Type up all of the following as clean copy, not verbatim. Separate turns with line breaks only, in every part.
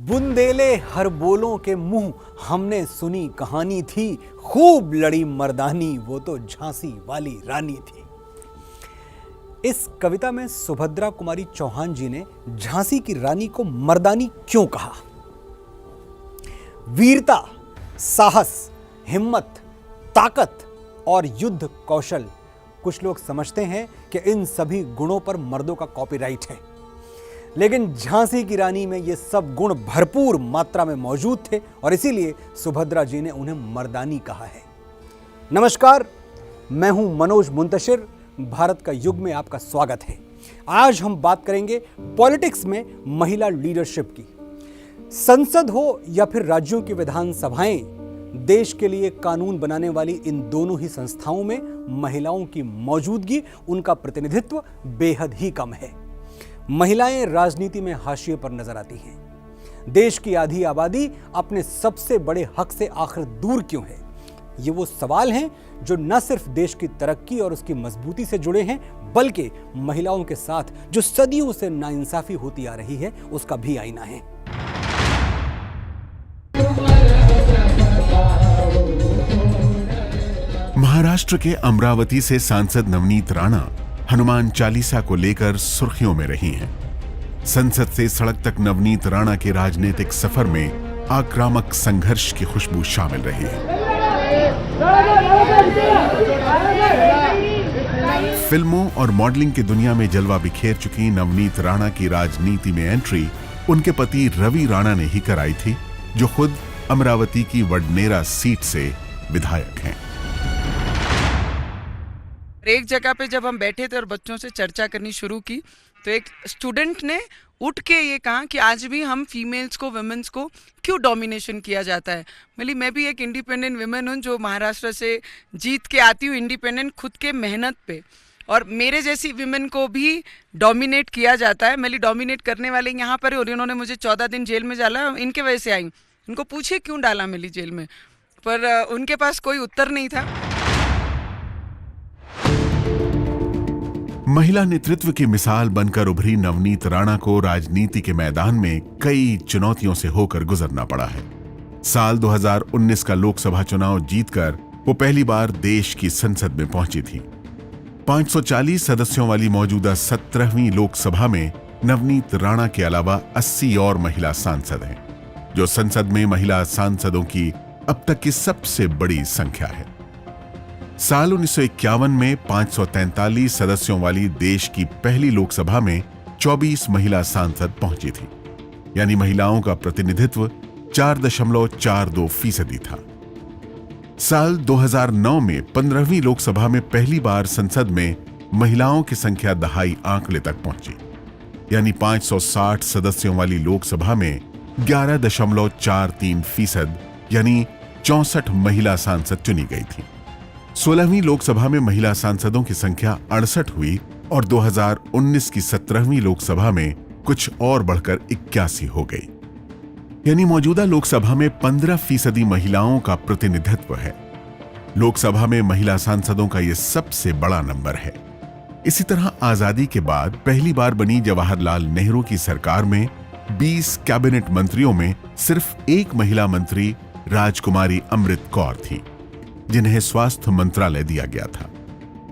बुंदेले हर बोलों के मुंह हमने सुनी कहानी थी, खूब लड़ी मर्दानी वो तो झांसी वाली रानी थी। इस कविता में सुभद्रा कुमारी चौहान जी ने झांसी की रानी को मर्दानी क्यों कहा? वीरता, साहस, हिम्मत, ताकत और युद्ध कौशल, कुछ लोग समझते हैं कि इन सभी गुणों पर मर्दों का कॉपीराइट है, लेकिन झांसी की रानी में ये सब गुण भरपूर मात्रा में मौजूद थे और इसीलिए सुभद्रा जी ने उन्हें मर्दानी कहा है। नमस्कार, मैं हूं मनोज मुंतशिर। भारत का युग में आपका स्वागत है। आज हम बात करेंगे पॉलिटिक्स में महिला लीडरशिप की। संसद हो या फिर राज्यों की विधानसभाएं, देश के लिए कानून बनाने वाली इन दोनों ही संस्थाओं में महिलाओं की मौजूदगी, उनका प्रतिनिधित्व बेहद ही कम है। महिलाएं राजनीति में हाशिए पर नजर आती हैं। देश की आधी आबादी अपने सबसे बड़े हक से आखिर दूर क्यों है? ये वो सवाल हैं जो न सिर्फ देश की तरक्की और उसकी मजबूती से जुड़े हैं, बल्कि महिलाओं के साथ जो सदियों से नाइंसाफी होती आ रही है उसका भी आईना है।
महाराष्ट्र के अमरावती से सांसद नवनीत राणा हनुमान चालीसा को लेकर सुर्खियों में रही हैं। संसद से सड़क तक नवनीत राणा के राजनीतिक सफर में आक्रामक संघर्ष की खुशबू शामिल रही है। फिल्मों और मॉडलिंग की दुनिया में जलवा बिखेर चुकी नवनीत राणा की राजनीति में एंट्री उनके पति रवि राणा ने ही कराई थी, जो खुद अमरावती की वडनेरा सीट से विधायक हैं।
एक जगह पे जब हम बैठे थे और बच्चों से चर्चा करनी शुरू की, तो एक स्टूडेंट ने उठ के ये कहा कि आज भी हम फीमेल्स को, वुमेन्स को क्यों डोमिनेशन किया जाता है। मैं भी एक इंडिपेंडेंट वुमेन हूँ जो महाराष्ट्र से जीत के आती हूँ, इंडिपेंडेंट खुद के मेहनत पे, और मेरे जैसी विमेन को भी डोमिनेट किया जाता है। डोमिनेट करने वाले यहाँ पर, और इन्होंने मुझे 14 दिन जेल में डाला, इनके वजह से आई। उनको पूछिए क्यों डाला मेरी जेल में, पर उनके पास कोई उत्तर नहीं था।
महिला नेतृत्व की मिसाल बनकर उभरी नवनीत राणा को राजनीति के मैदान में कई चुनौतियों से होकर गुजरना पड़ा है। साल 2019 का लोकसभा चुनाव जीतकर वो पहली बार देश की संसद में पहुंची थी। 540 सदस्यों वाली मौजूदा 17वीं लोकसभा में नवनीत राणा के अलावा 80 और महिला सांसद हैं, जो संसद में महिला सांसदों की अब तक की सबसे बड़ी संख्या है। साल 1951 में 543 सदस्यों वाली देश की पहली लोकसभा में 24 महिला सांसद पहुंची थी, यानी महिलाओं का प्रतिनिधित्व 4.42% था। साल 2009 में 15वीं लोकसभा में पहली बार संसद में महिलाओं की संख्या दहाई आंकड़े तक पहुंची, यानी 560 सदस्यों वाली लोकसभा में 11.43%, यानी 64 महिला सांसद चुनी गई थी। 16वीं लोकसभा में महिला सांसदों की संख्या 68 हुई और 2019 की 17वीं लोकसभा में कुछ और बढ़कर 81 हो गई, यानी मौजूदा लोकसभा में 15% महिलाओं का प्रतिनिधित्व है। लोकसभा में महिला सांसदों का यह सबसे बड़ा नंबर है। इसी तरह आजादी के बाद पहली बार बनी जवाहरलाल नेहरू की सरकार में 20 कैबिनेट मंत्रियों में सिर्फ एक महिला मंत्री राजकुमारी अमृत कौर थी, जिन्हें स्वास्थ्य मंत्रालय दिया गया था।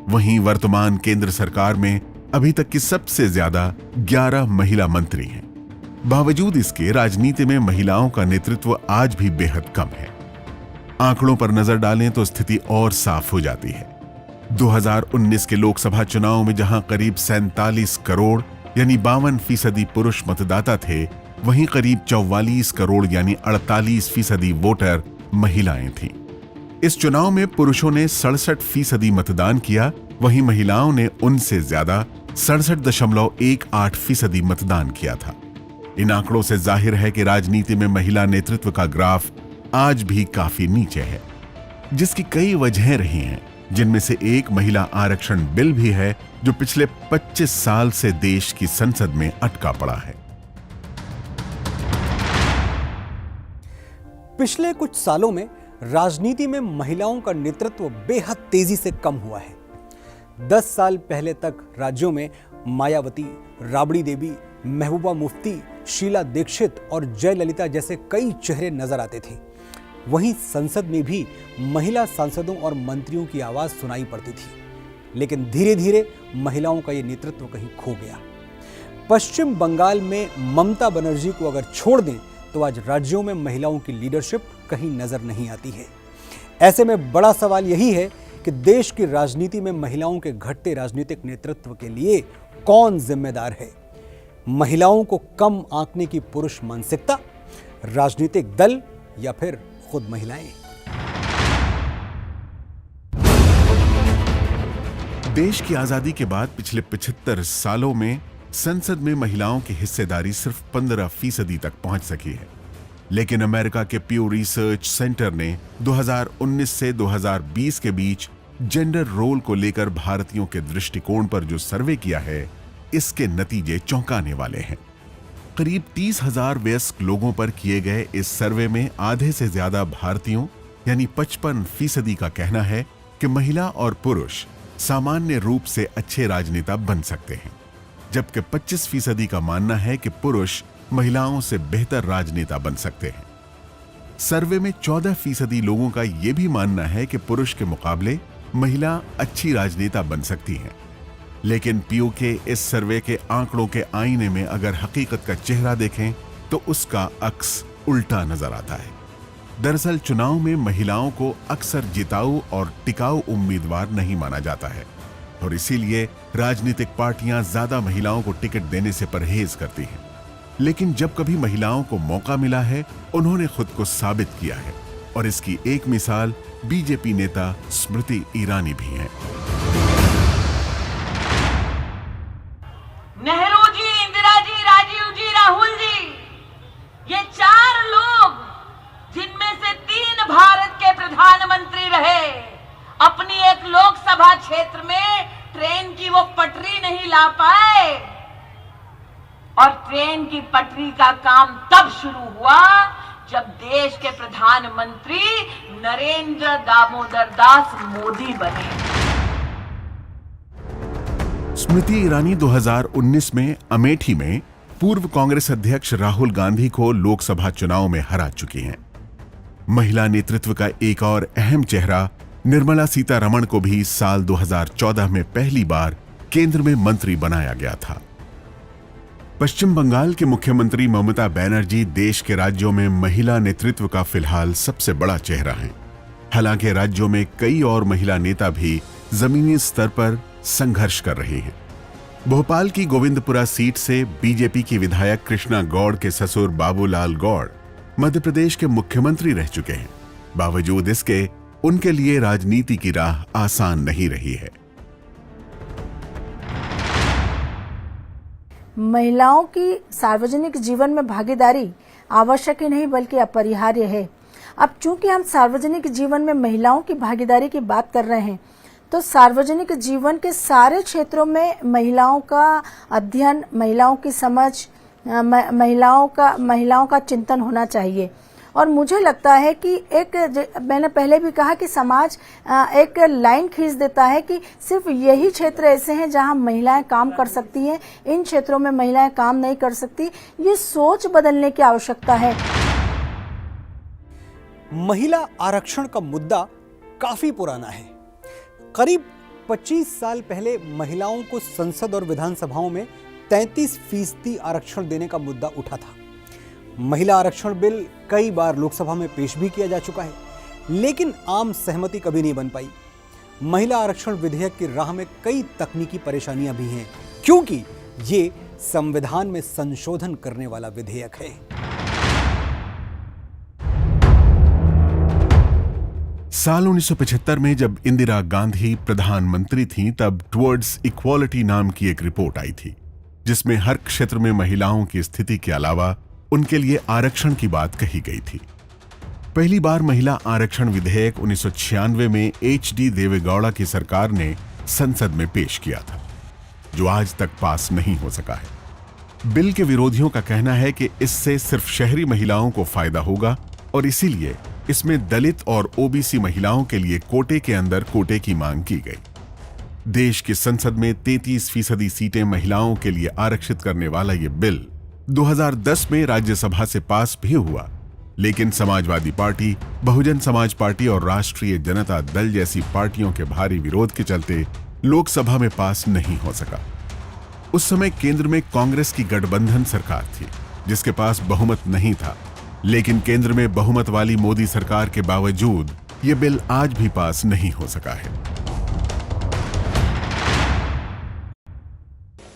वहीं वर्तमान केंद्र सरकार में अभी तक की सबसे ज्यादा 11 महिला मंत्री हैं। बावजूद इसके राजनीति में महिलाओं का नेतृत्व आज भी बेहद कम है। आंकड़ों पर नजर डालें तो स्थिति और साफ हो जाती है। 2019 के लोकसभा चुनाव में जहां करीब 47 करोड़ यानी 52% पुरुष मतदाता थे, वहीं करीब 44 करोड़ यानी 48% वोटर महिलाएं थीं। इस चुनाव में पुरुषों ने 67% मतदान किया, वहीं महिलाओं ने उनसे ज्यादा 67.18% मतदान किया था। इन आंकड़ों से जाहिर है कि राजनीति में महिला नेतृत्व का ग्राफ आज भी काफी नीचे है, जिसकी कई वजहें रही हैं, जिनमें से एक महिला आरक्षण बिल भी है, जो पिछले 25 साल से देश की संसद में अटका पड़ा है।
पिछले कुछ सालों में राजनीति में महिलाओं का नेतृत्व बेहद तेजी से कम हुआ है। 10 साल पहले तक राज्यों में मायावती, राबड़ी देवी, महबूबा मुफ्ती, शीला दीक्षित और जयललिता जैसे कई चेहरे नजर आते थे। वहीं संसद में भी महिला सांसदों और मंत्रियों की आवाज सुनाई पड़ती थी, लेकिन धीरे धीरे महिलाओं का ये नेतृत्व कहीं खो गया। पश्चिम बंगाल में ममता बनर्जी को अगर छोड़ दें तो आज राज्यों में महिलाओं की लीडरशिप कहीं नजर नहीं आती है। ऐसे में बड़ा सवाल यही है कि देश की राजनीति में महिलाओं के घटते राजनीतिक नेतृत्व के लिए कौन जिम्मेदार है? महिलाओं को कम आंकने की पुरुष मानसिकता, राजनीतिक दल या फिर खुद महिलाएं?
देश की आजादी के बाद पिछले 75 सालों में संसद में महिलाओं की हिस्सेदारी सिर्फ 15% तक पहुंच सकी है। लेकिन अमेरिका के प्यू रिसर्च सेंटर ने 2019 से 2020 के बीच जेंडर रोल को लेकर भारतीयों के दृष्टिकोण पर जो सर्वे किया है, इसके नतीजे चौंकाने वाले हैं। करीब 30,000 वयस्क लोगों पर किए गए इस सर्वे में आधे से ज्यादा भारतीयों यानी 55% का कहना है कि महिला और पुरुष सामान्य रूप से अच्छे राजनेता बन सकते हैं, जबकि 25% का मानना है कि पुरुष महिलाओं से बेहतर राजनेता बन सकते हैं। सर्वे में 14% लोगों का यह भी मानना है कि पुरुष के मुकाबले महिला अच्छी राजनेता बन सकती हैं। लेकिन पीयू के इस सर्वे के आंकड़ों के आईने में अगर हकीकत का चेहरा देखें तो उसका अक्स उल्टा नजर आता है। दरअसल चुनाव में महिलाओं को अक्सर जिताऊ और टिकाऊ उम्मीदवार नहीं माना जाता है और इसीलिए राजनीतिक पार्टियां ज्यादा महिलाओं को टिकट देने से परहेज करती हैं। लेकिन जब कभी महिलाओं को मौका मिला है, उन्होंने खुद को साबित किया है और इसकी एक मिसाल बीजेपी नेता स्मृति ईरानी भी हैं।
नेहरू जी, इंदिरा जी, राजीव जी, राहुल जी, ये 4 लोग जिनमें से 3 भारत के प्रधानमंत्री रहे, अपनी एक लोकसभा क्षेत्र में ट्रेन की वो पटरी नहीं ला पाए और ट्रेन की पटरी का काम तब शुरू हुआ जब देश के प्रधानमंत्री नरेंद्र दामोदर दास मोदी बने।
स्मृति ईरानी 2019 में अमेठी में पूर्व कांग्रेस अध्यक्ष राहुल गांधी को लोकसभा चुनाव में हरा चुकी हैं। महिला नेतृत्व का एक और अहम चेहरा निर्मला सीतारमण को भी साल 2014 में पहली बार केंद्र में मंत्री बनाया गया था। पश्चिम बंगाल के मुख्यमंत्री ममता बनर्जी देश के राज्यों में महिला नेतृत्व का फिलहाल सबसे बड़ा चेहरा हैं। हालांकि राज्यों में कई और महिला नेता भी जमीनी स्तर पर संघर्ष कर रहे हैं। भोपाल की गोविंदपुरा सीट से बीजेपी की विधायक कृष्णा गौड़ के ससुर बाबूलाल गौड़ मध्य प्रदेश के मुख्यमंत्री रह चुके हैं। बावजूद इसके उनके लिए राजनीति की राह आसान नहीं रही है।
महिलाओं की सार्वजनिक जीवन में भागीदारी आवश्यक ही नहीं बल्कि अपरिहार्य है। अब चूंकि हम सार्वजनिक जीवन में महिलाओं की भागीदारी की बात कर रहे हैं, तो सार्वजनिक जीवन के सारे क्षेत्रों में महिलाओं का अध्ययन, महिलाओं की समझ, महिलाओं का चिंतन होना चाहिए। और मुझे लगता है कि मैंने पहले भी कहा कि समाज एक लाइन खींच देता है कि सिर्फ यही क्षेत्र ऐसे हैं जहां महिलाएं काम कर सकती हैं, इन क्षेत्रों में महिलाएं काम नहीं कर सकती। ये सोच बदलने की आवश्यकता है।
महिला आरक्षण का मुद्दा काफी पुराना है। करीब 25 साल पहले महिलाओं को संसद और विधानसभाओं में 33% आरक्षण देने का मुद्दा उठा था। महिला आरक्षण बिल कई बार लोकसभा में पेश भी किया जा चुका है, लेकिन आम सहमति कभी नहीं बन पाई। महिला आरक्षण विधेयक की राह में कई तकनीकी परेशानियां भी हैं, क्योंकि ये संविधान में संशोधन करने वाला विधेयक है।
साल 1975 में जब इंदिरा गांधी प्रधानमंत्री थीं, तब टुवर्ड्स इक्वालिटी नाम की एक रिपोर्ट आई थी, जिसमें हर क्षेत्र में महिलाओं की स्थिति के अलावा उनके लिए आरक्षण की बात कही गई थी। पहली बार महिला आरक्षण विधेयक 1996 में HD देवेगौड़ा की सरकार ने संसद में पेश किया था, जो आज तक पास नहीं हो सका है। बिल के विरोधियों का कहना है कि इससे सिर्फ शहरी महिलाओं को फायदा होगा और इसीलिए इसमें दलित और OBC महिलाओं के लिए कोटे के अंदर कोटे की मांग की गई। देश की संसद में 33% सीटें महिलाओं के लिए आरक्षित करने वाला यह बिल 2010 में राज्यसभा से पास भी हुआ, लेकिन समाजवादी पार्टी, बहुजन समाज पार्टी और राष्ट्रीय जनता दल जैसी पार्टियों के भारी विरोध के चलते लोकसभा में पास नहीं हो सका। उस समय केंद्र में कांग्रेस की गठबंधन सरकार थी, जिसके पास बहुमत नहीं था, लेकिन केंद्र में बहुमत वाली मोदी सरकार के बावजूद यह बिल आज भी पास नहीं हो सका है।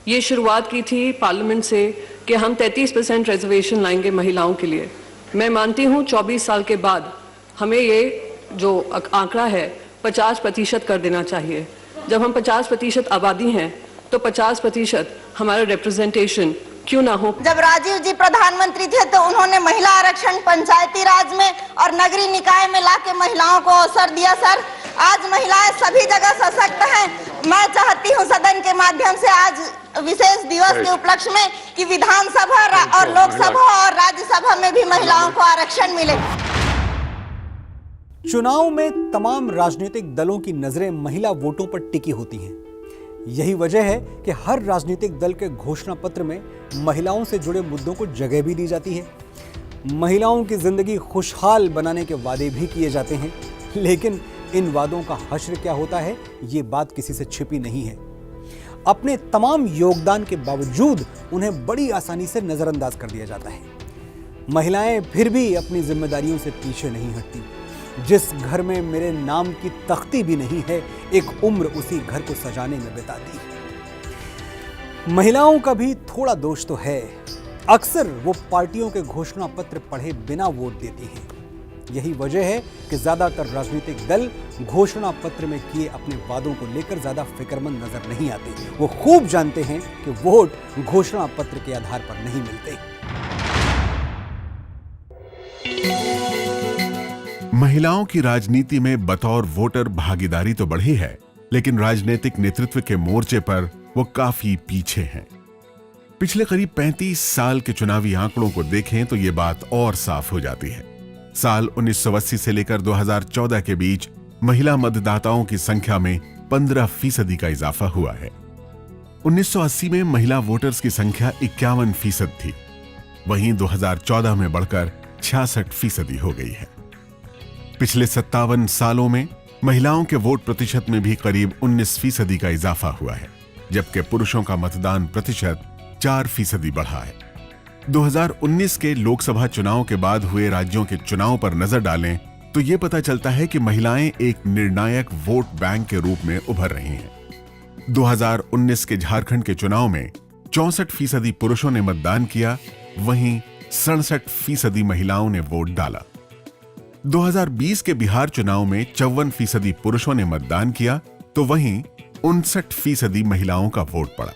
ये शुरुआत की थी पार्लियामेंट से कि हम 33% रिजर्वेशन लाएंगे महिलाओं के लिए। मैं मानती हूं 24 साल के बाद हमें ये जो आंकड़ा है 50% कर देना चाहिए। जब हम 50% आबादी हैं तो 50% हमारा रिप्रेजेंटेशन क्यों ना हो।
जब राजीव जी प्रधानमंत्री थे तो उन्होंने महिला आरक्षण पंचायती राज में और नगरीय निकाय में लाके महिलाओं को अवसर दिया। सर, आज महिलाएं सभी जगह सशक्त हैं। मैं चाहती हूं सदन के माध्यम से आज विशेष दिवस के उपलक्ष्य में कि विधानसभा और लोकसभा और राज्यसभा में भी महिलाओं को आरक्षण मिले।
चुनाव में तमाम राजनीतिक दलों की नजरें महिला वोटों पर टिकी होती हैं। यही वजह है कि हर राजनीतिक दल के घोषणा पत्र में महिलाओं से जुड़े मुद्दों को जगह भी दी जाती है। महिलाओं की जिंदगी खुशहाल बनाने के वादे भी किए जाते हैं, लेकिन इन वादों का हश्र क्या होता है, ये बात किसी से छिपी नहीं है। अपने तमाम योगदान के बावजूद उन्हें बड़ी आसानी से नजरअंदाज कर दिया जाता है। महिलाएं फिर भी अपनी जिम्मेदारियों से पीछे नहीं हटती। जिस घर में मेरे नाम की तख्ती भी नहीं है, एक उम्र उसी घर को सजाने में बिताती है। महिलाओं का भी थोड़ा दोष तो है। अक्सर वो पार्टियों के घोषणा पत्र पढ़े बिना वोट देती हैं। यही वजह है कि ज्यादातर राजनीतिक दल घोषणा पत्र में किए अपने वादों को लेकर ज्यादा फिक्रमंद नजर नहीं आते। वो खूब जानते हैं कि वोट घोषणा पत्र के आधार पर नहीं मिलते।
महिलाओं की राजनीति में बतौर वोटर भागीदारी तो बढ़ी है, लेकिन राजनीतिक नेतृत्व के मोर्चे पर वो काफी पीछे हैं। पिछले करीब 35 साल के चुनावी आंकड़ों को देखें तो ये बात और साफ हो जाती है। साल 1980 से लेकर 2014 के बीच महिला मतदाताओं की संख्या में 15% का इजाफा हुआ है। 1980 में महिला वोटर्स की संख्या 51% थी, वहीं 2014 में बढ़कर 66% हो गई है। पिछले 57 सालों में महिलाओं के वोट प्रतिशत में भी करीब 19% का इजाफा हुआ है, जबकि पुरुषों का मतदान प्रतिशत 4% बढ़ा है। 2019 के लोकसभा चुनाव के बाद हुए राज्यों के चुनाव पर नजर डालें तो यह पता चलता है कि महिलाएं एक निर्णायक वोट बैंक के रूप में उभर रही हैं। 2019 के झारखंड के चुनाव में 64% पुरुषों ने मतदान किया, वहीं 67% महिलाओं ने वोट डाला। 2020 के बिहार चुनाव में 54% पुरुषों ने मतदान किया, तो वहीं 59% महिलाओं का वोट पड़ा।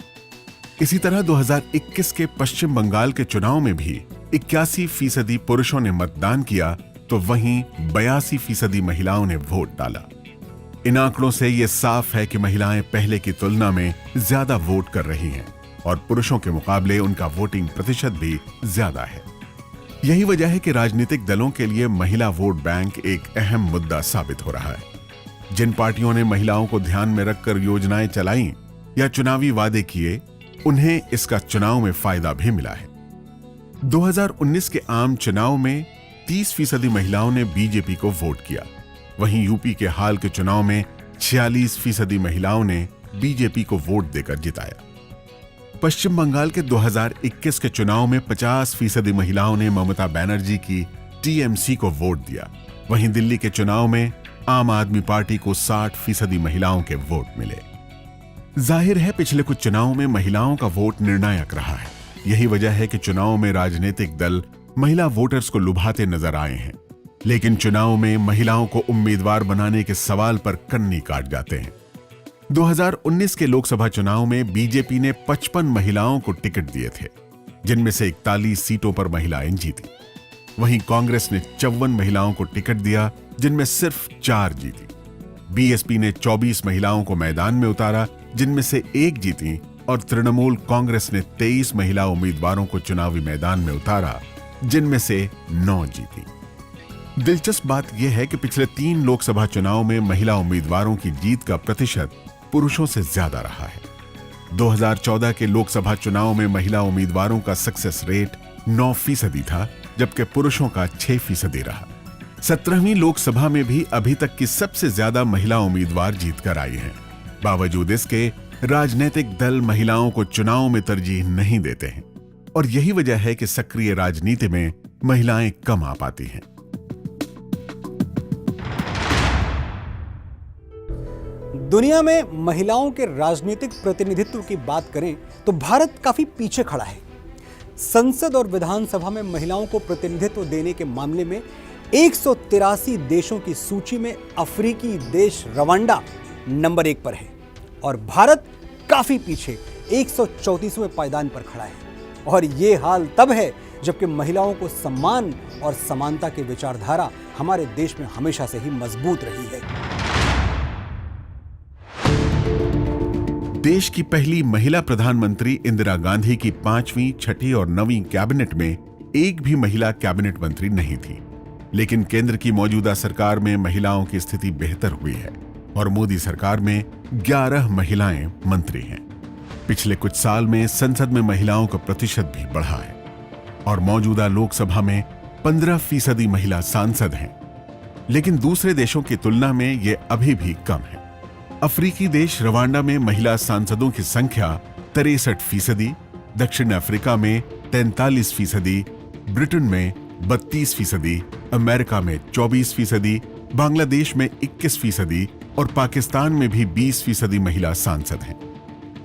इसी तरह 2021 के पश्चिम बंगाल के चुनाव में भी 81% पुरुषों ने मतदान किया, तो वहीं 82% महिलाओं ने वोट डाला। इन आंकड़ों से यह साफ है कि महिलाएं पहले की तुलना में ज्यादा वोट कर रही हैं और पुरुषों के मुकाबले उनका वोटिंग प्रतिशत भी ज्यादा है। यही वजह है कि राजनीतिक दलों के लिए महिला वोट बैंक एक अहम मुद्दा साबित हो रहा है। जिन पार्टियों ने महिलाओं को ध्यान में रखकर योजनाएं चलाई या चुनावी वादे किए, उन्हें इसका चुनाव में फायदा भी मिला है। 2019 के आम चुनाव में 30% महिलाओं ने बीजेपी को वोट किया, वहीं यूपी के हाल के चुनाव में 46% महिलाओं ने बीजेपी को वोट देकर जिताया। पश्चिम बंगाल के 2021 के चुनाव में 50% महिलाओं ने ममता बनर्जी की टीएमसी को वोट दिया, वहीं दिल्ली के चुनाव में आम आदमी पार्टी को 60% महिलाओं के वोट मिले। जाहिर है पिछले कुछ चुनावों में महिलाओं का वोट निर्णायक रहा है। यही वजह है कि चुनाव में राजनीतिक दल महिला वोटर्स को लुभाते नजर आए हैं, लेकिन चुनाव में महिलाओं को उम्मीदवार बनाने के सवाल पर कन्नी काट जाते हैं। 2019 के लोकसभा चुनाव में बीजेपी ने 55 महिलाओं को टिकट दिए थे, जिनमें से 41 सीटों पर महिलाएं जीती। वहीं कांग्रेस ने 54 महिलाओं को टिकट दिया, जिनमें सिर्फ 4 जीती। बीएसपी ने 24 महिलाओं को मैदान में उतारा, जिनमें से 1 जीती, और तृणमूल कांग्रेस ने 23 महिला उम्मीदवारों को चुनावी मैदान में उतारा, जिनमें से 9 जीती। दिलचस्प बात यह है कि पिछले 3 लोकसभा चुनाव में महिला उम्मीदवारों की जीत का प्रतिशत पुरुषों से ज्यादा रहा है। 2014 के लोकसभा चुनाव में महिला उम्मीदवारों का सक्सेस रेट 9% था, जबकि पुरुषों का 6% रहा। 17वीं लोकसभा में भी अभी तक की सबसे ज्यादा महिला उम्मीदवार जीतकर आई हैं। बावजूद इसके राजनीतिक दल महिलाओं को चुनाव में तरजीह नहीं देते हैं और यही वजह है कि सक्रिय राजनीति में महिलाएं कम आ पाती हैं।
दुनिया में महिलाओं के राजनीतिक प्रतिनिधित्व की बात करें तो भारत काफी पीछे खड़ा है। संसद और विधानसभा में महिलाओं को प्रतिनिधित्व देने के मामले में 183 देशों की सूची में अफ्रीकी देश रवांडा नंबर 1 पर है और भारत काफी पीछे 134वें पायदान पर खड़ा है। और ये हाल तब है जबकि महिलाओं को सम्मान और समानता की विचारधारा हमारे देश में हमेशा से ही मजबूत रही है।
देश की पहली महिला प्रधानमंत्री इंदिरा गांधी की 5वीं, 6ठी और 9वीं कैबिनेट में एक भी महिला कैबिनेट मंत्री नहीं थी। लेकिन केंद्र की मौजूदा सरकार में महिलाओं की स्थिति बेहतर हुई है और मोदी सरकार में 11 महिलाएं मंत्री हैं। पिछले कुछ साल में संसद में महिलाओं का प्रतिशत भी बढ़ा है और मौजूदा लोकसभा में 15% महिला सांसद हैं। लेकिन दूसरे देशों की तुलना में ये अभी भी कम है। अफ्रीकी देश रवांडा में महिला सांसदों की संख्या 63%, दक्षिण अफ्रीका में 43%, ब्रिटेन में 32%, अमेरिका में 24%, बांग्लादेश में 21% और पाकिस्तान में भी 20% महिला सांसद हैं।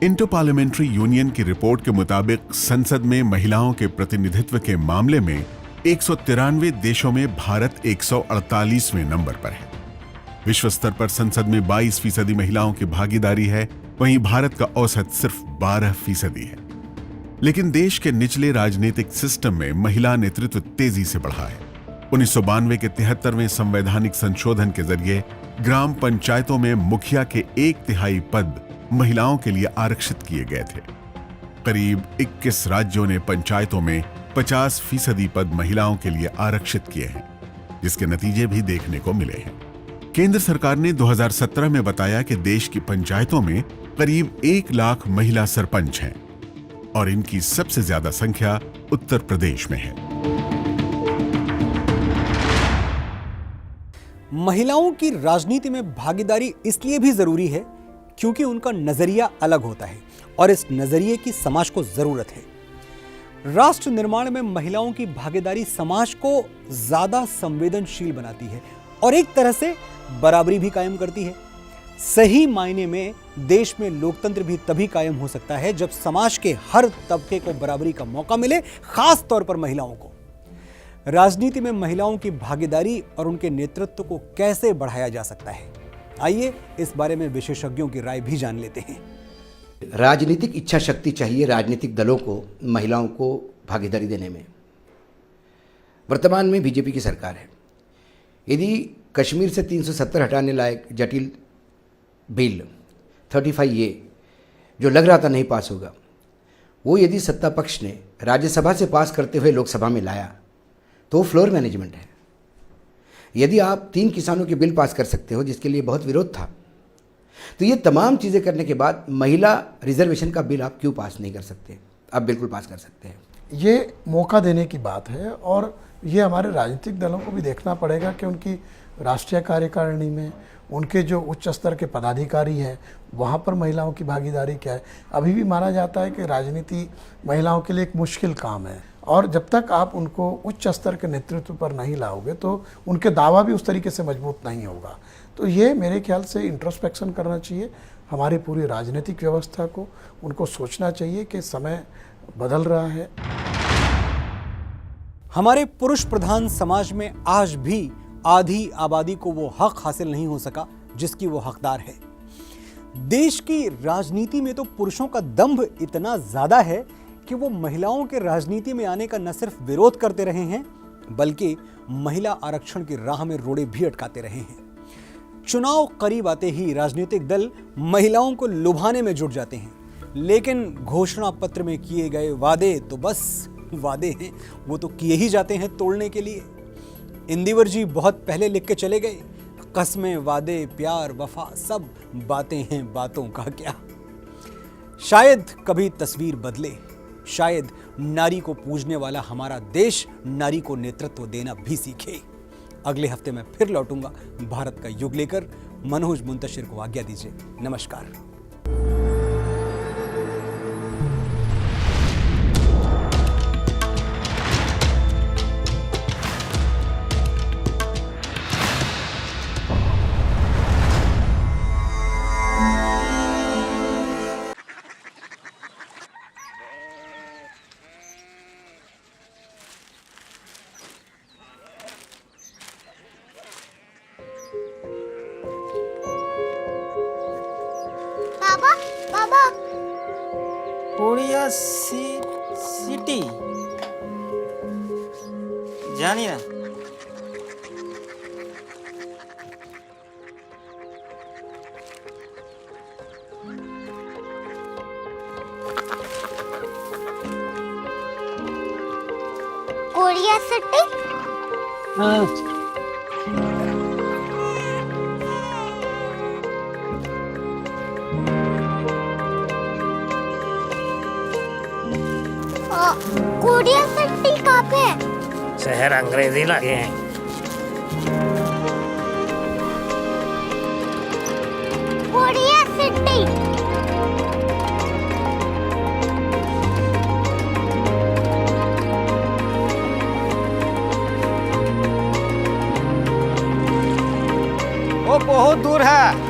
इंटर पार्लियामेंट्री यूनियन की रिपोर्ट के मुताबिक संसद में महिलाओं के प्रतिनिधित्व के मामले में 193 देशों में भारत 148वें नंबर पर है। विश्व स्तर पर संसद में 22% महिलाओं की भागीदारी है, वहीं भारत का औसत सिर्फ 12% है। लेकिन देश के निचले राजनीतिक सिस्टम में महिला नेतृत्व तेजी से बढ़ा है। 1992 के 73वें संवैधानिक संशोधन के जरिए ग्राम पंचायतों में मुखिया के 1/3 पद महिलाओं के लिए आरक्षित किए गए थे। करीब 21 राज्यों ने पंचायतों में 50% पद महिलाओं के लिए आरक्षित किए हैं, जिसके नतीजे भी देखने को मिले हैं। केंद्र सरकार ने 2017 में बताया कि देश की पंचायतों में करीब 1 लाख महिला सरपंच हैं और इनकी सबसे ज्यादा संख्या उत्तर प्रदेश में है।
महिलाओं की राजनीति में भागीदारी इसलिए भी जरूरी है क्योंकि उनका नजरिया अलग होता है और इस नजरिए की समाज को जरूरत है। राष्ट्र निर्माण में महिलाओं की भागीदारी समाज को ज्यादा संवेदनशील बनाती है और एक तरह से बराबरी भी कायम करती है। सही मायने में देश में लोकतंत्र भी तभी कायम हो सकता है जब समाज के हर तबके को बराबरी का मौका मिले, खास तौर पर महिलाओं को। राजनीति में महिलाओं की भागीदारी और उनके नेतृत्व को कैसे बढ़ाया जा सकता है, आइए इस बारे में विशेषज्ञों की राय भी जान लेते हैं।
राजनीतिक इच्छा शक्ति चाहिए राजनीतिक दलों को महिलाओं को भागीदारी देने में। वर्तमान में बीजेपी की सरकार है। यदि कश्मीर से 370 हटाने लायक जटिल बिल 35A जो लग रहा था नहीं पास होगा, वो यदि सत्ता पक्ष ने राज्यसभा से पास करते हुए लोकसभा में लाया तो फ्लोर मैनेजमेंट है। यदि आप 3 किसानों के बिल पास कर सकते हो जिसके लिए बहुत विरोध था, तो ये तमाम चीज़ें करने के बाद महिला रिजर्वेशन का बिल आप क्यों पास नहीं कर सकते? आप बिल्कुल पास कर सकते हैं।
ये मौका देने की बात है और ये हमारे राजनीतिक दलों को भी देखना पड़ेगा कि उनकी राष्ट्रीय कार्यकारिणी में उनके जो उच्च स्तर के पदाधिकारी हैं वहाँ पर महिलाओं की भागीदारी क्या है। अभी भी माना जाता है कि राजनीति महिलाओं के लिए एक मुश्किल काम है और जब तक आप उनको उच्च स्तर के नेतृत्व पर नहीं लाओगे तो उनके दावा भी उस तरीके से मजबूत नहीं होगा। तो ये मेरे ख्याल से इंट्रोस्पेक्शन करना चाहिए हमारी पूरी राजनीतिक व्यवस्था को। उनको सोचना चाहिए कि समय बदल रहा है।
हमारे पुरुष प्रधान समाज में आज भी आधी आबादी को वो हक हासिल नहीं हो सका जिसकी वो हकदार है। देश की राजनीति में तो पुरुषों का दंभ इतना ज्यादा है कि वो महिलाओं के राजनीति में आने का न सिर्फ विरोध करते रहे हैं बल्कि महिला आरक्षण की राह में रोड़े भी अटकाते रहे हैं। चुनाव करीब आते ही राजनीतिक दल महिलाओं को लुभाने में जुट जाते हैं, लेकिन घोषणा पत्र में किए गए वादे तो बस वादे हैं, वो तो किए ही जाते हैं तोड़ने के लिए। इंदिवर जी बहुत पहले लिख के चले गए, कस्में वादे प्यार वफा सब बातें हैं बातों का क्या। शायद कभी तस्वीर बदले, शायद नारी को पूजने वाला हमारा देश नारी को नेतृत्व देना भी सीखे। अगले हफ्ते मैं फिर लौटूंगा भारत का युग लेकर। मनोज मुंतशिर को आज्ञा दीजिए। नमस्कार।
बाबा बाबा
कोरिया सिटी জানি না।
कोरिया सिटी कोरिया सिटी कहाँ पे है?
शहर अंग्रेजी लगे हैं।
कोरिया सिटी
वो बहुत दूर है।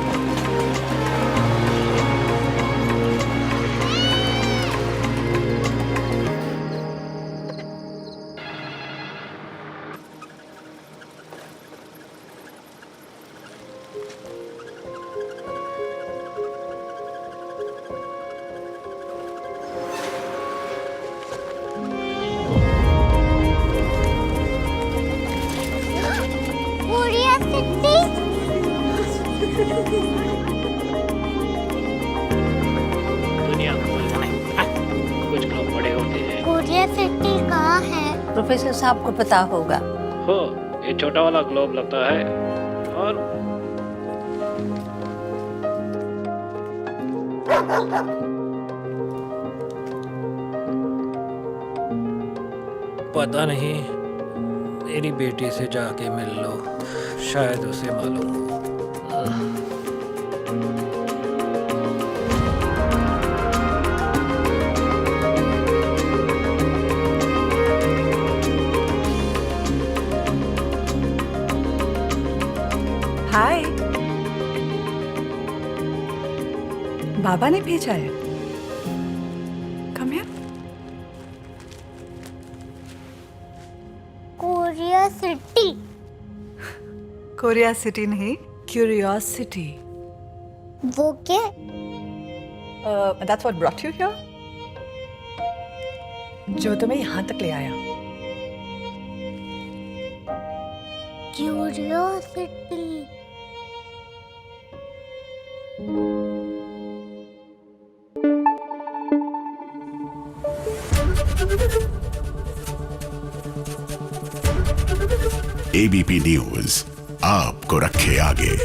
कोरिया सिटी
दुनिया कुछ लोग बड़े होते हैं।
कोरिया सिटी कहाँ है?
प्रोफेसर साहब को पता होगा।
हो ये छोटा वाला ग्लोब लगता है और पता नहीं, मेरी बेटी से जाके मिल लो, शायद उसे मालूम हो।
हाय, बाबा ने भेजा है। Come here.
Korea city
Korea city नहीं, क्यूरियोसिटी।
वो क्या?
That's what brought you here? जो तुम्हें यहाँ तक ले आया।
क्यूरियोसिटी
एबीपी न्यूज आपको रखे आगे।